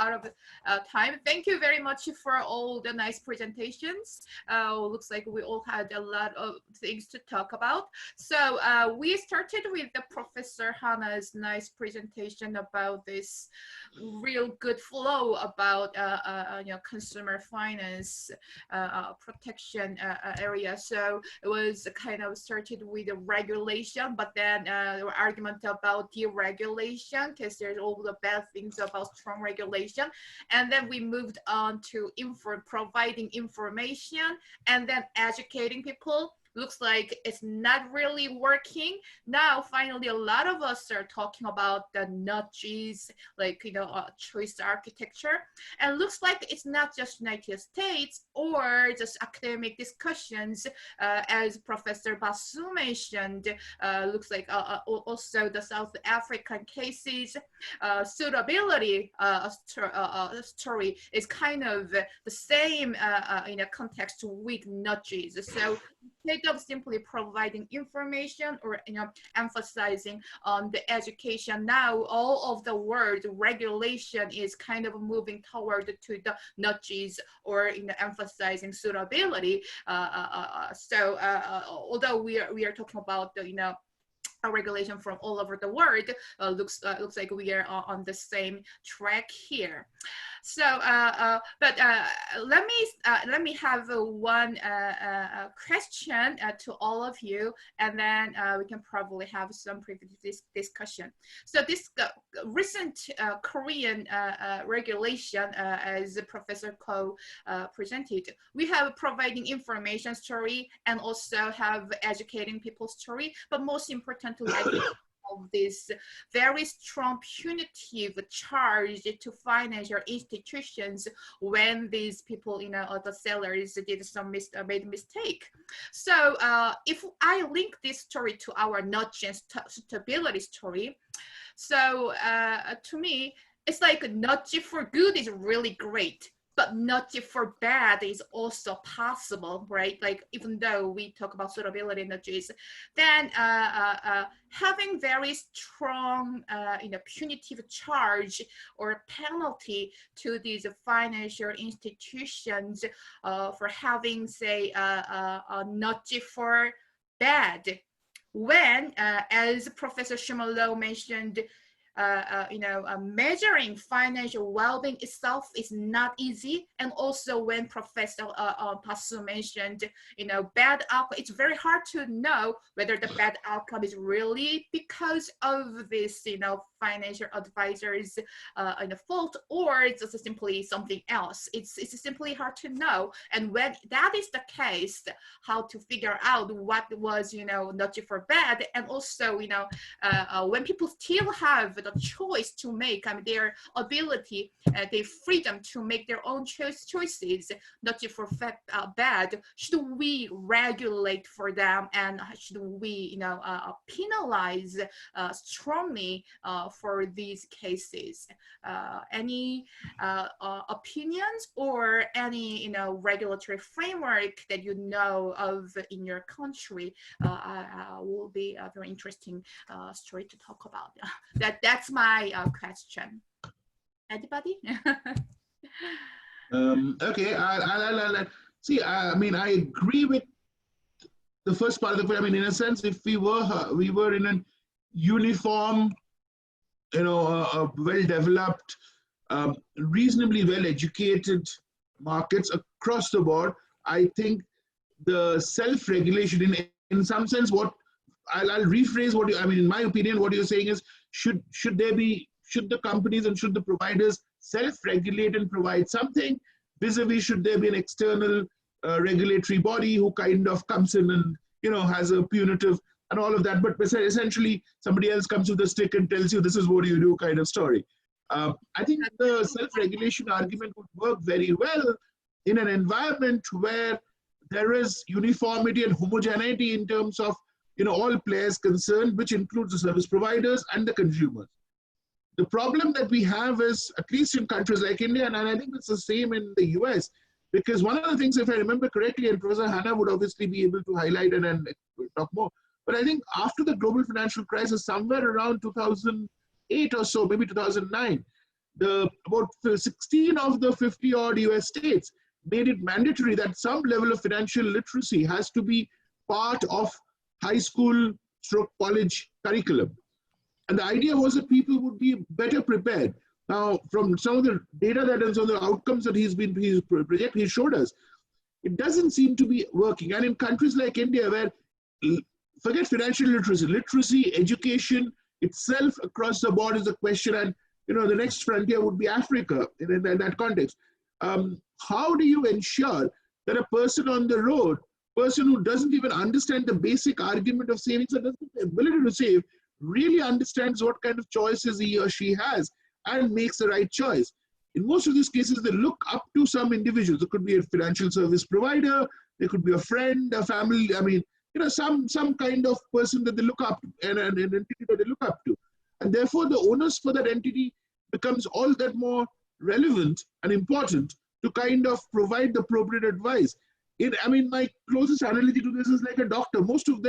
out of time. Thank you very much for all the nice presentations. Looks like we all had a lot of things to talk about. So we started with the Professor Hannah's nice presentation about this real good flow about consumer finance protection area. So it was kind of started with the regulation, but then there were arguments about deregulation because there's all the bad things about strong regulation. And then we moved on to providing information and then educating people. Looks like it's not really working. Now, finally, a lot of us are talking about the nudges, like, choice architecture. And looks like it's not just United States or just academic discussions, as Professor Basu mentioned. Looks like also the South African cases, suitability story is kind of the same in a context with nudges. So instead of simply providing information or emphasizing on the education, now all of the word regulation is kind of moving toward to the nudges or emphasizing suitability. So although we are talking about the a regulation from all over the world, looks like we are on the same track here. So, but let me have one question to all of you, and then we can probably have some previous discussion. So this recent Korean regulation, as Professor Ko presented, we have providing information story and also have educating people story, but most importantly, I think of this very strong punitive charge to financial institutions when these people, the sellers did some made mistake. So if I link this story to our nudge and stability story, so to me, it's like nudge for good is really great, but nudge for bad is also possible, right? Like even though we talk about suitability nudges, then having very strong, punitive charge or penalty to these financial institutions for having, say, a nudge for bad, when, as Professor Shimolo mentioned, measuring financial well-being itself is not easy. And also when Professor Pasu mentioned, bad outcome, it's very hard to know whether the bad outcome is really because of this, financial advisors fault, or it's just simply something else. It's simply hard to know. And when that is the case, how to figure out what was, not for bad, and also, when people still have the choice to make, their ability, their freedom to make their own choices, not for bad, should we regulate for them, and should we, penalize strongly for these cases? Any opinions or any, regulatory framework that you know of in your country will be a very interesting story to talk about. That's my question. Anybody? Okay, I'll see. I agree with the first part of the question. In a sense, if we were in a uniform, well-developed, reasonably well-educated markets across the board, I think the self-regulation, in some sense, what I'll rephrase what you, in my opinion, what you're saying is, should the companies and should the providers self-regulate and provide something, vis-a-vis should there be an external regulatory body who kind of comes in and, has a punitive and all of that, but essentially somebody else comes with a stick and tells you this is what you do kind of story. I think the self-regulation argument would work very well in an environment where there is uniformity and homogeneity in terms of all players concerned, which includes the service providers and the consumers. The problem that we have is, at least in countries like India, and I think it's the same in the US, because one of the things, if I remember correctly, and Professor Hannah would obviously be able to highlight and talk more, but I think after the global financial crisis, somewhere around 2008 or so, maybe 2009, about 16 of the 50 odd US states made it mandatory that some level of financial literacy has to be part of high school stroke college curriculum. And the idea was that people would be better prepared. Now, from some of the data that is on the outcomes that he showed us, it doesn't seem to be working. And in countries like India, where forget financial literacy, literacy, education itself across the board is a question. And the next frontier would be Africa in that context. How do you ensure that a person on the road, person who doesn't even understand the basic argument of savings and doesn't have the ability to save, really understands what kind of choices he or she has and makes the right choice? In most of these cases, they look up to some individuals. It could be a financial service provider, there could be a friend, a family, some kind of person that they look up to, and an entity that they look up to. And therefore, the onus for that entity becomes all that more relevant and important to kind of provide the appropriate advice. My closest analogy to this is like a doctor. Most of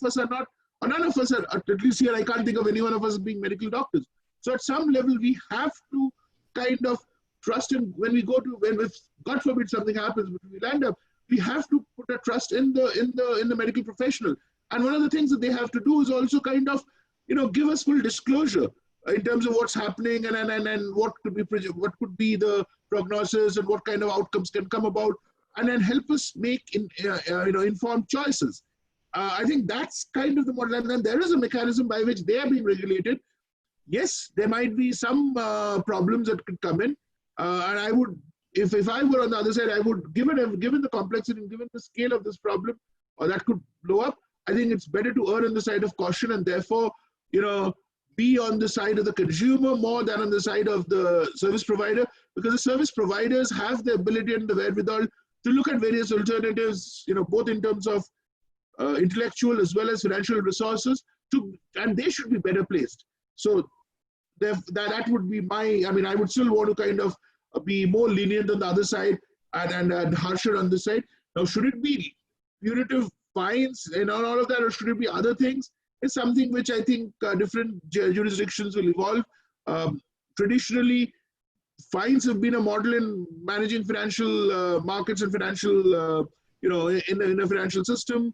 us are not, or none of us are, at least here, I can't think of any one of us being medical doctors. So at some level, we have to kind of trust in, when if God forbid something happens, we land up, we have to put a trust in the medical professional. And one of the things that they have to do is also kind of, give us full disclosure in terms of what's happening and what could be the prognosis and what kind of outcomes can come about, and then help us make informed choices. I think that's kind of the model, and then there is a mechanism by which they are being regulated. Yes, there might be some problems that could come in, and I would, if I were on the other side, I would, given the complexity and given the scale of this problem, or that could blow up, I think it's better to err on the side of caution and therefore, be on the side of the consumer more than on the side of the service provider, because the service providers have the ability and the wherewithal to look at various alternatives, both in terms of intellectual as well as financial resources, and they should be better placed. So that would be I would still want to kind of be more lenient on the other side and harsher on this side. Now, should it be punitive fines and all of that, or should it be other things? It's something which I think different jurisdictions will evolve. Traditionally, fines have been a model in managing financial markets and financial, in a financial system.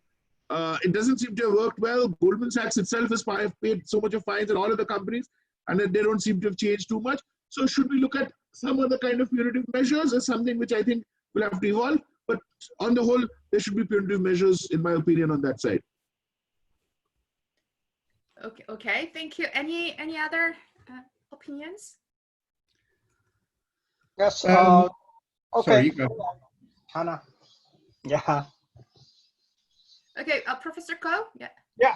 It doesn't seem to have worked well. Goldman Sachs itself has paid so much of fines in all of the companies, and they don't seem to have changed too much. So should we look at some other kind of punitive measures as something which I think will have to evolve? But on the whole, there should be punitive measures, in my opinion, on that side. Okay. Thank you. Any other opinions? Yes. Okay. Sorry, Hannah. Yeah. Okay, Professor Ko. Yeah. Yeah.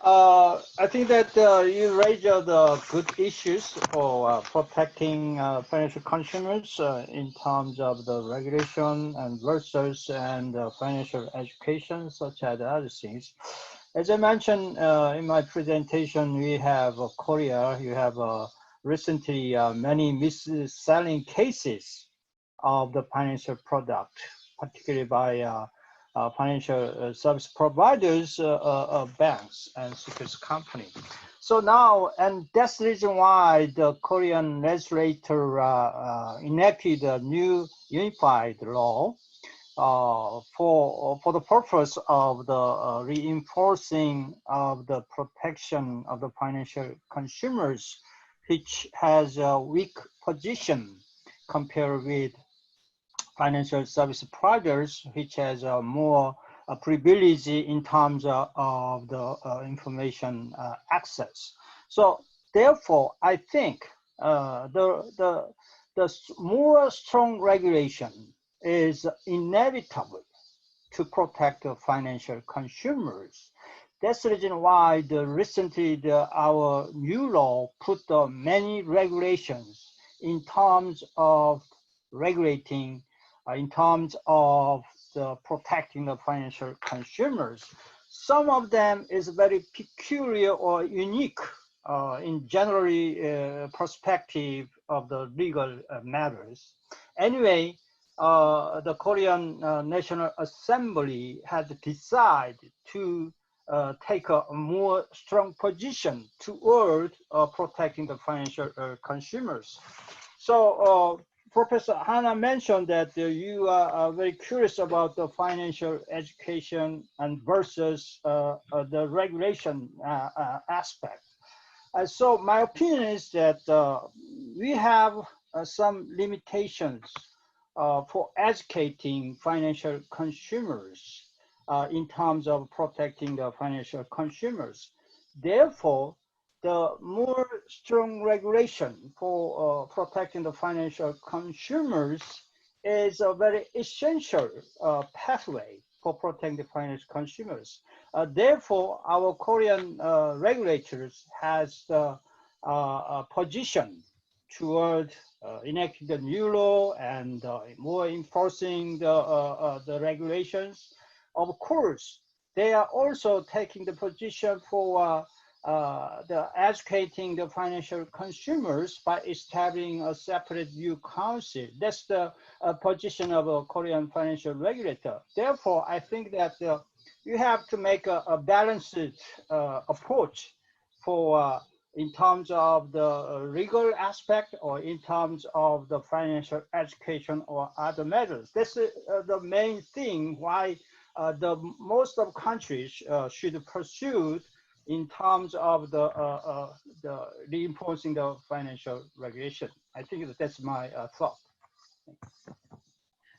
I think that you raised the good issues for protecting financial consumers in terms of the regulation and versus and financial education, such as other things. As I mentioned in my presentation, we have Korea. You have recently many mis-selling cases of the financial product, particularly by financial service providers, banks, and securities company. So now, and that's the reason why the Korean legislator enacted a new unified law for the purpose of the reinforcing of the protection of the financial consumers, which has a weak position compared with financial service providers, which has more privilege in terms of the information access. So therefore, I think the more strong regulation is inevitable to protect the financial consumers. That's the reason why recently our new law put many regulations in terms of regulating, in terms of protecting the financial consumers. Some of them is very peculiar or unique in generally perspective of the legal matters. Anyway, the Korean National Assembly had decided to take a more strong position toward protecting the financial consumers. So Professor Hana mentioned that you are very curious about the financial education and versus the regulation aspect. So my opinion is that we have some limitations for educating financial consumers in terms of protecting the financial consumers. Therefore, the more strong regulation for protecting the financial consumers is a very essential pathway for protecting the financial consumers. Therefore, our Korean regulators has the position toward enacting the new law and more enforcing the regulations. Of course, they are also taking the position for the educating the financial consumers by establishing a separate new council. That's the position of a Korean financial regulator. Therefore, I think that you have to make a balanced approach for in terms of the legal aspect or in terms of the financial education or other measures. This is the main thing why the most of countries should pursue in terms of the reinforcing the financial regulation. I think that's my thought.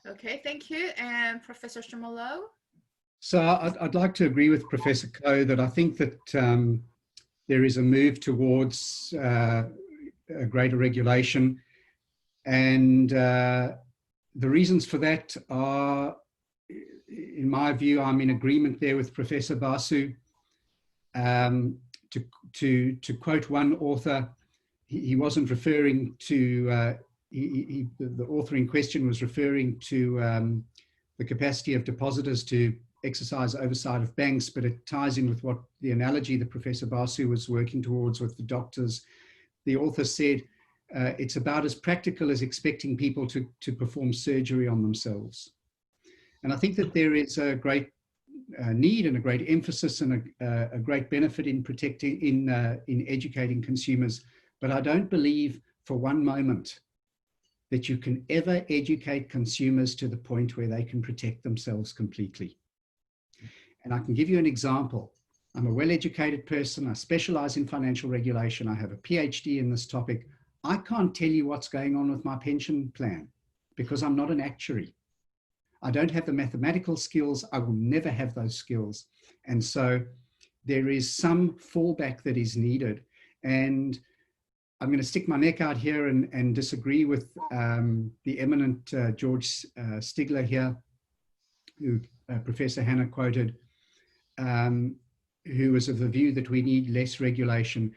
Okay, thank you. And Professor Shimolo? So I'd like to agree with Professor Ko that I think that there is a move towards a greater regulation. And the reasons for that are, in my view, I'm in agreement there with Professor Basu. To quote one author, he wasn't referring to, the author in question was referring to the capacity of depositors to exercise oversight of banks, but it ties in with what the analogy that Professor Basu was working towards with the doctors. The author said, it's about as practical as expecting people to perform surgery on themselves. And I think that there is a great need and a great emphasis and a great benefit in protecting, in educating consumers. But I don't believe for one moment that you can ever educate consumers to the point where they can protect themselves completely. And I can give you an example. I'm a well-educated person. I specialize in financial regulation. I have a PhD in this topic. I can't tell you what's going on with my pension plan because I'm not an actuary. I don't have the mathematical skills. I will never have those skills. And so there is some fallback that is needed. And I'm going to stick my neck out here and disagree with the eminent George Stigler here, who Professor Hannah quoted, who was of the view that we need less regulation.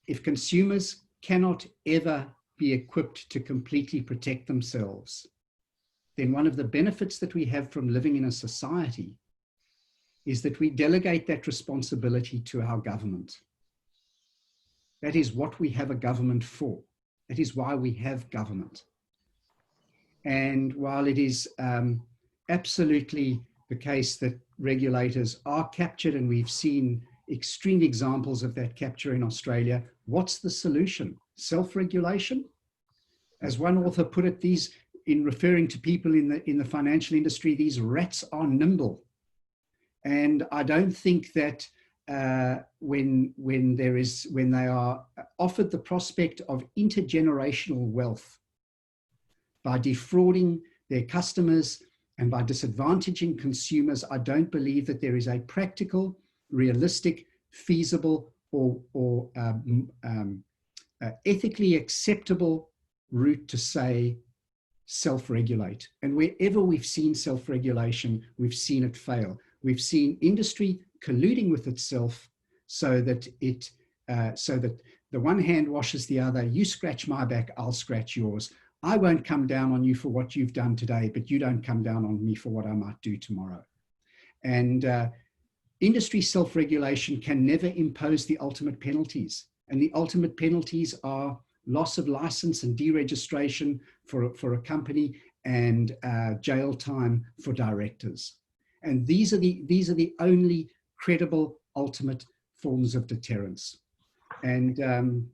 If consumers cannot ever be equipped to completely protect themselves, then one of the benefits that we have from living in a society is that we delegate that responsibility to our government. That is what we have a government for. That is why we have government. And while it is absolutely the case that regulators are captured, and we've seen extreme examples of that capture in Australia, what's the solution? Self-regulation? As one author put it, these, in referring to people in the financial industry, these rats are nimble. And I don't think that when they are offered the prospect of intergenerational wealth by defrauding their customers and by disadvantaging consumers, I don't believe that there is a practical, realistic, feasible, or ethically acceptable route to say self-regulate. And wherever we've seen self-regulation, we've seen it fail. We've seen industry colluding with itself so that the one hand washes the other. You scratch my back, I'll scratch yours. I won't come down on you for what you've done today, but you don't come down on me for what I might do tomorrow. And industry self-regulation can never impose the ultimate penalties. And the ultimate penalties are loss of license and deregistration for a company and jail time for directors. And these are the only credible ultimate forms of deterrence. And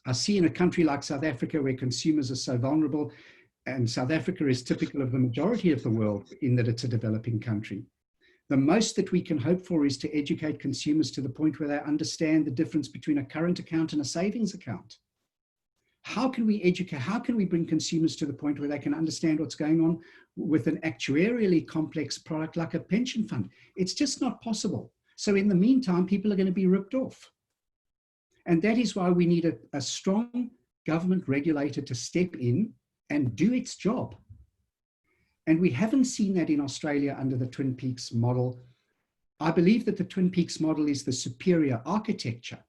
I see in a country like South Africa, where consumers are so vulnerable, and South Africa is typical of the majority of the world in that it's a developing country. The most that we can hope for is to educate consumers to the point where they understand the difference between a current account and a savings account. How can we educate, how can we bring consumers to the point where they can understand what's going on with an actuarially complex product like a pension fund? It's just not possible. So in the meantime, people are going to be ripped off. And that is why we need a strong government regulator to step in and do its job. And we haven't seen that in Australia under the Twin Peaks model. I believe that the Twin Peaks model is the superior architecture,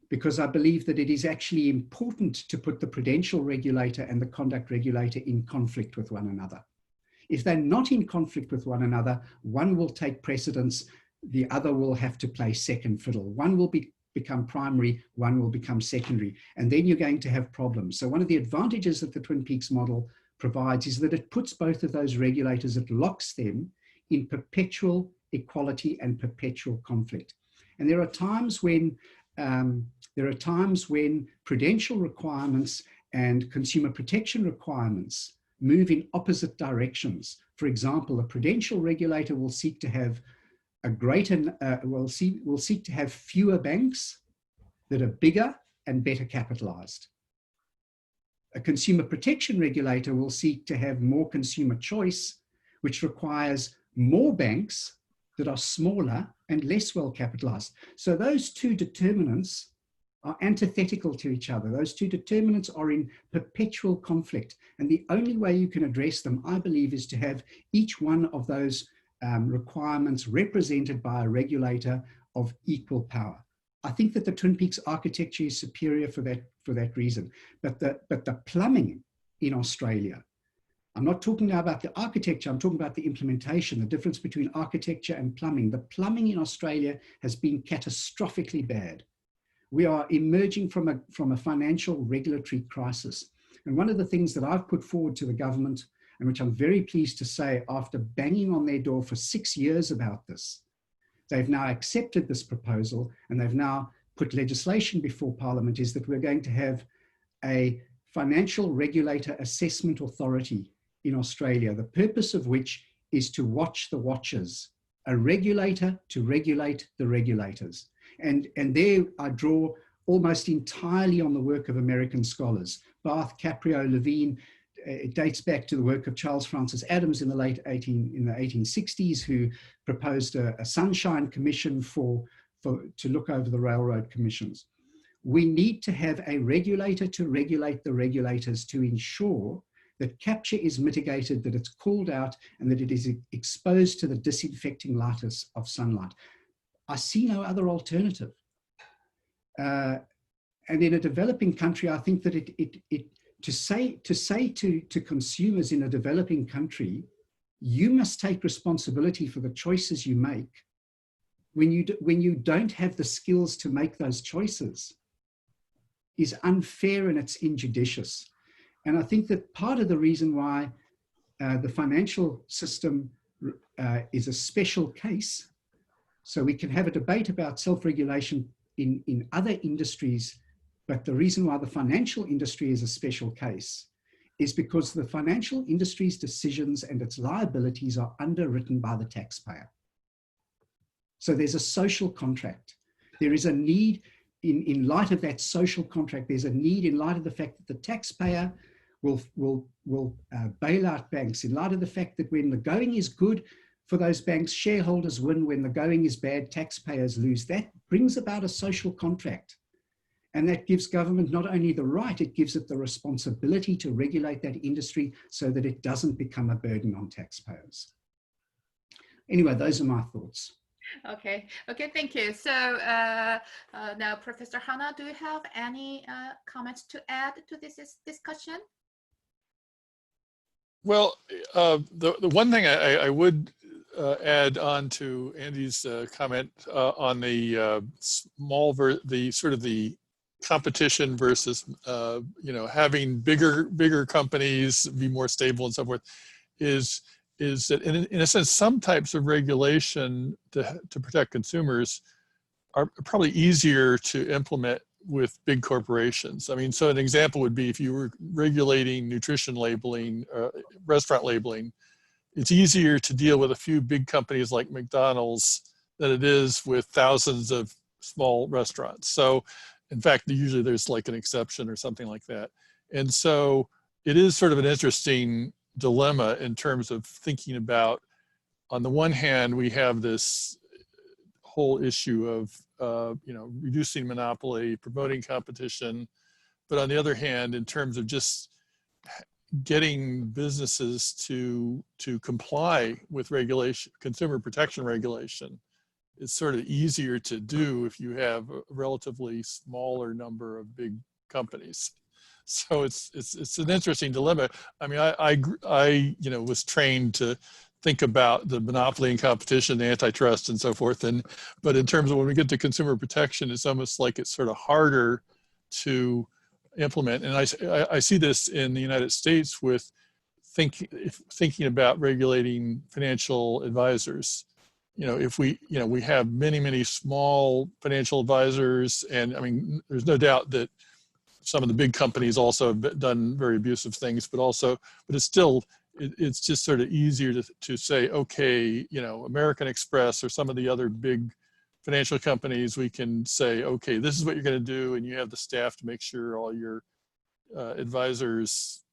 because I believe that it is actually important to put the prudential regulator and the conduct regulator in conflict with one another. If they're not in conflict with one another, one will take precedence, the other will have to play second fiddle. One will become primary, one will become secondary, and then you're going to have problems. So one of the advantages that the Twin Peaks model provides is that it puts both of those regulators, it locks them in perpetual equality and perpetual conflict. And there are times when prudential requirements and consumer protection requirements move in opposite directions. For example, a prudential regulator will seek to have a greater, will seek to have fewer banks that are bigger and better capitalized. A consumer protection regulator will seek to have more consumer choice, which requires more banks that are smaller and less well capitalized. So those two determinants are antithetical to each other. Those two determinants are in perpetual conflict. And the only way you can address them, I believe, is to have each one of those requirements represented by a regulator of equal power. I think that the Twin Peaks architecture is superior for that reason. But the plumbing in Australia, I'm not talking now about the architecture, I'm talking about the implementation, the difference between architecture and plumbing. The plumbing in Australia has been catastrophically bad. We are emerging from a financial regulatory crisis. And one of the things that I've put forward to the government, and which I'm very pleased to say, after banging on their door for 6 years about this, they've now accepted this proposal and they've now put legislation before Parliament, is that we're going to have a financial regulator assessment authority in Australia, the purpose of which is to watch the watchers, a regulator to regulate the regulators. And there I draw almost entirely on the work of American scholars, Barth, Caprio, Levine. It dates back to the work of Charles Francis Adams in the 1860s, who proposed a Sunshine Commission to look over the railroad commissions. We need to have a regulator to regulate the regulators to ensure that capture is mitigated, that it's called out, and that it is exposed to the disinfecting light of sunlight. I see no other alternative. And in a developing country, I think that to say to consumers in a developing country, you must take responsibility for the choices you make when you don't have the skills to make those choices, is unfair and it's injudicious. And I think that part of the reason why the financial system is a special case, so we can have a debate about self-regulation in other industries, but the reason why the financial industry is a special case is because the financial industry's decisions and its liabilities are underwritten by the taxpayer. So there's a social contract. There is a need, in light of that social contract, there's a need in light of the fact that the taxpayer will bail out banks, in light of the fact that when the going is good for those banks, shareholders win. When the going is bad, taxpayers lose. That brings about a social contract. And that gives government not only the right, it gives it the responsibility to regulate that industry so that it doesn't become a burden on taxpayers. Anyway, those are my thoughts. Okay, thank you. So now, Professor Hanna, do you have any comments to add to this discussion? Well, the one thing I would add on to Andy's comment on the the competition versus having bigger companies be more stable and so forth, is is that in a sense, some types of regulation to protect consumers are probably easier to implement with big corporations. I mean, so an example would be if you were regulating nutrition labeling, restaurant labeling, it's easier to deal with a few big companies like McDonald's than it is with thousands of small restaurants. So in fact, usually there's like an exception or something like that. And so it is sort of an interesting dilemma in terms of thinking about, on the one hand, we have this whole issue of reducing monopoly, promoting competition, but on the other hand, in terms of just getting businesses to comply with regulation, consumer protection regulation, it's sort of easier to do if you have a relatively smaller number of big companies. So it's an interesting dilemma. I mean, I was trained to think about the monopoly and competition, the antitrust and so forth. But in terms of when we get to consumer protection, it's almost like it's sort of harder to implement. And I see this in the United States with thinking about regulating financial advisors. If we have many small financial advisors, and I mean, there's no doubt that some of the big companies also have done very abusive things, but it's still, it's just sort of easier to say, okay, American Express or some of the other big financial companies, we can say, okay, this is what you're going to do, and you have the staff to make sure all your advisors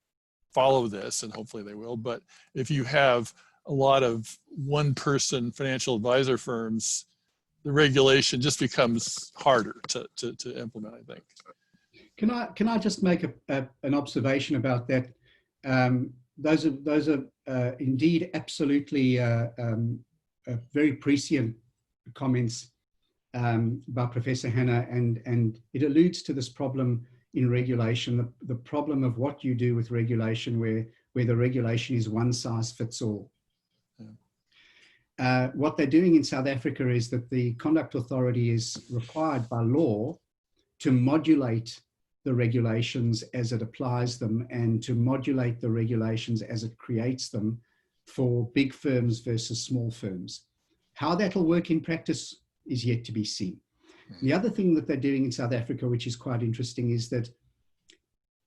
follow this, and hopefully they will. But if you have a lot of one-person financial advisor firms, the regulation just becomes harder to implement, I think. Can I just make an observation about that? Those are indeed absolutely very prescient comments by Professor Hanna, and it alludes to this problem in regulation, the problem of what you do with regulation, where the regulation is one size fits all. Yeah. What they're doing in South Africa is that the Conduct Authority is required by law to modulate the regulations as it applies them, and to modulate the regulations as it creates them for big firms versus small firms. How that'll work in practice is yet to be seen. The other thing that they're doing in South Africa, which is quite interesting, is that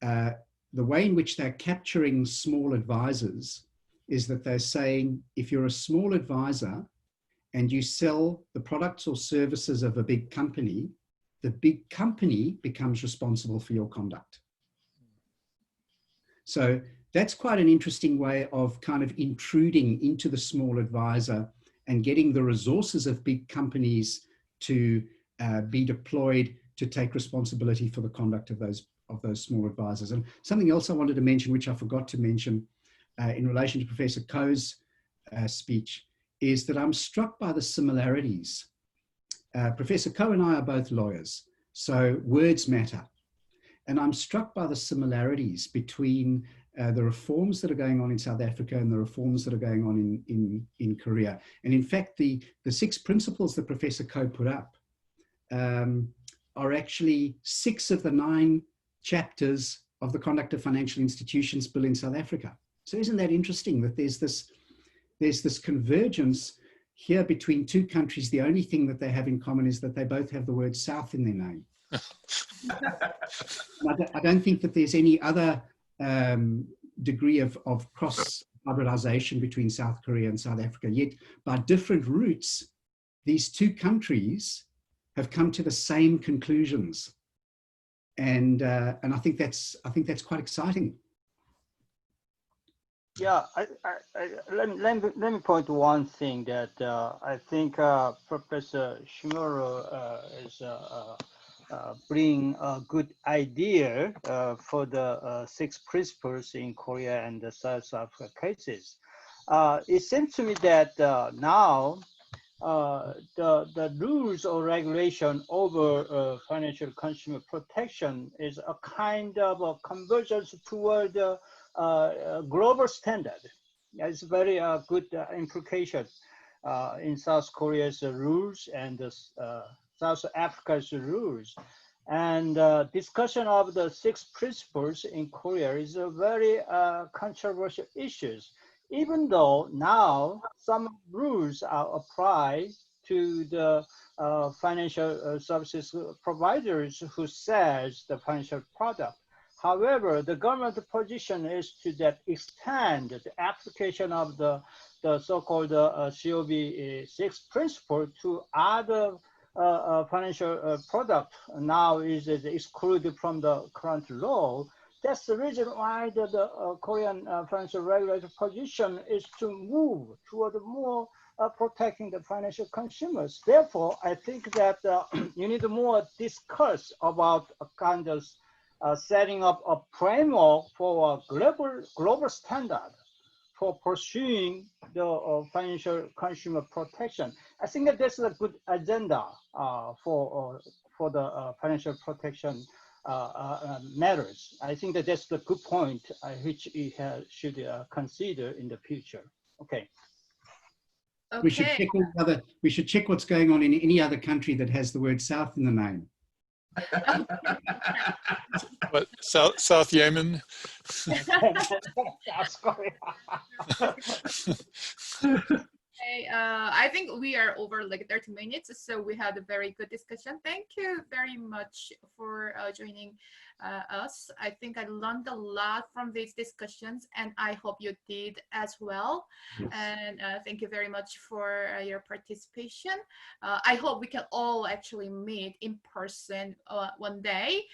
the way in which they're capturing small advisors is that they're saying, if you're a small advisor and you sell the products or services of a big company, the big company becomes responsible for your conduct. So that's quite an interesting way of kind of intruding into the small advisor and getting the resources of big companies to be deployed to take responsibility for the conduct of those small advisors. And something else I wanted to mention, which I forgot to mention in relation to Professor Koh's speech, is that I'm struck by the similarities. Professor Koh and I are both lawyers, so words matter. And I'm struck by the similarities between the reforms that are going on in South Africa and the reforms that are going on in Korea. And in fact, the 6 principles that Professor Koh put up are actually 6 of the 9 chapters of the Conduct of Financial Institutions Bill in South Africa. So isn't that interesting that there's this convergence here between 2 countries? The only thing that they have in common is that they both have the word South in their name. I don't think that there's any other degree of cross-hybridization between South Korea and South Africa. Yet, by different routes, these 2 countries have come to the same conclusions, and I think that's quite exciting. Yeah, let me point to one thing that I think Professor Shimura is bring a good idea for the 6 principles in Korea and the South Africa cases. It seems to me that now the rules or regulation over financial consumer protection is a kind of a convergence toward global standard. It's very good implication in South Korea's rules and South Africa's rules. And discussion of the 6 principles in Korea is a very controversial issue. even though now some rules are applied to the financial services providers who sells the financial product. However, the government position is to that extend the application of the so-called COB6 principle to other financial product now is excluded from the current law. That's the reason why the Korean financial regulator position is to move toward more protecting the financial consumers. Therefore, I think that you need to more discuss about a kind of setting up a framework for a global standard for pursuing the financial consumer protection. I think that this is a good agenda for the financial protection matters. I think that that's the good point which we should consider in the future. Okay. Okay. We should check what's going on in any other country that has the word South in the name. What, South Yemen? South Korea. Okay, I think we are over like 30 minutes, so we had a very good discussion. Thank you very much for joining us. I think I learned a lot from these discussions, and I hope you did as well. Yes. And thank you very much for your participation. I hope we can all actually meet in person one day.